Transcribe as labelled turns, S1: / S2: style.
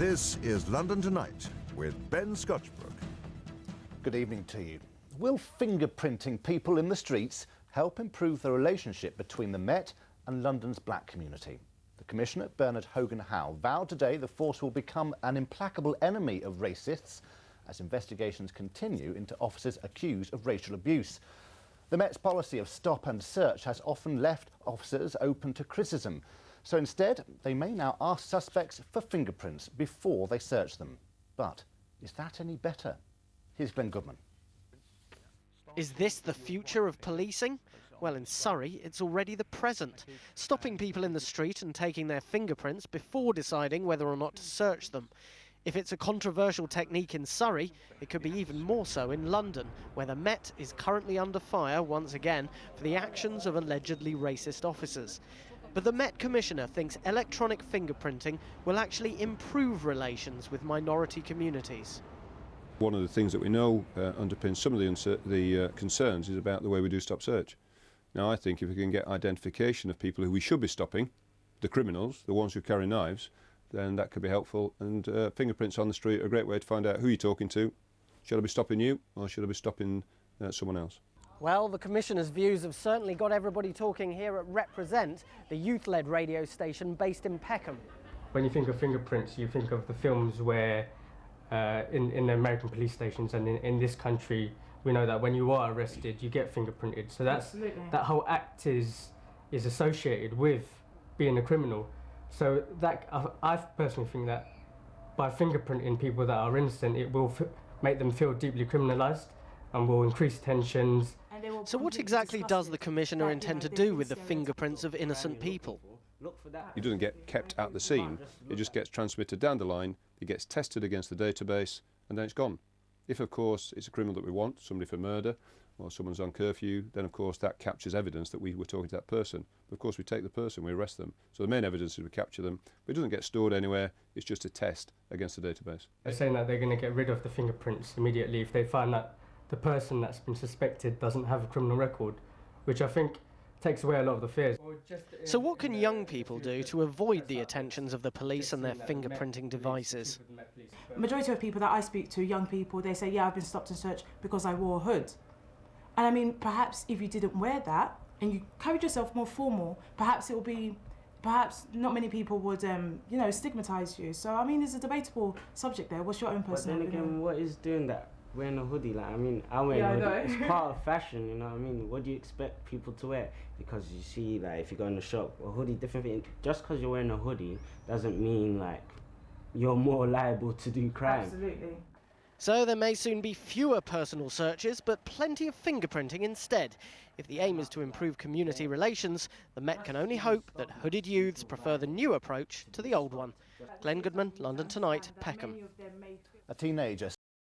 S1: This is London Tonight with Ben Scotchbrook.
S2: Good evening to you. Will fingerprinting people in the streets help improve the relationship between the Met and London's black community? The Commissioner, Bernard Hogan-Howe, vowed today the force will become an implacable enemy of racists as investigations continue into officers accused of racial abuse. The Met's policy of stop and search has often left officers open to criticism. So instead, they may now ask suspects for fingerprints before they search them. But is that any better? Here's Glenn Goodman.
S3: Is this the future of policing? Well, in Surrey, it's already the present. Stopping people in the street and taking their fingerprints before deciding whether or not to search them. If it's a controversial technique in Surrey, it could be even more so in London, where the Met is currently under fire once again for the actions of allegedly racist officers. But the Met Commissioner thinks electronic fingerprinting will actually improve relations with minority communities.
S4: One of the things that we know underpins some of the concerns is about the way we do stop search. Now, I think if we can get identification of people who we should be stopping, the criminals, the ones who carry knives, then that could be helpful. And fingerprints on the street are a great way to find out who you're talking to. Should I be stopping you or should I be stopping someone else?
S3: Well, the Commissioner's views have certainly got everybody talking here at Represent, the youth-led radio station based in Peckham.
S5: When you think of fingerprints, you think of the films where in the American police stations and in this country, we know that when you are arrested, you get fingerprinted. So that whole act is associated with being a criminal. So that I personally think that by fingerprinting people that are innocent, it will make them feel deeply criminalised and will increase tensions.
S3: So what exactly does the Commissioner intend to do with the fingerprints of innocent people?
S4: It doesn't get kept at the scene, it just gets transmitted down the line, it gets tested against the database, and then it's gone. If, of course, it's a criminal that we want, somebody for murder, or someone's on curfew, then, of course, that captures evidence that we were talking to that person. But, of course, we take the person, we arrest them. So the main evidence is we capture them, but it doesn't get stored anywhere, it's just a test against the database.
S5: They're saying that they're going to get rid of the fingerprints immediately if they find that the person that's been suspected doesn't have a criminal record, which I think takes away a lot of the fears.
S3: So what can young people do to avoid the attentions of the police and their fingerprinting devices?
S6: Majority of people that I speak to, young people, they say, yeah, I've been stopped and searched because I wore a hood. And I mean, perhaps if you didn't wear that and you carried yourself more formal, perhaps not many people would, stigmatise you. So, I mean, it's a debatable subject there. What's your own personal opinion?
S7: But then again, what is doing that? Wearing a hoodie, like, I mean, I wear a hoodie. It's part of fashion, you know what I mean? What do you expect people to wear? Because you see, like, if you go in the shop, a hoodie, different thing. Just because you're wearing a hoodie doesn't mean, like, you're more liable to do crime.
S6: Absolutely.
S3: So there may soon be fewer personal searches, but plenty of fingerprinting instead. If the aim is to improve community relations, the Met can only hope that hooded youths prefer the new approach to the old one. Glenn Goodman, London Tonight, Peckham.
S2: A teenager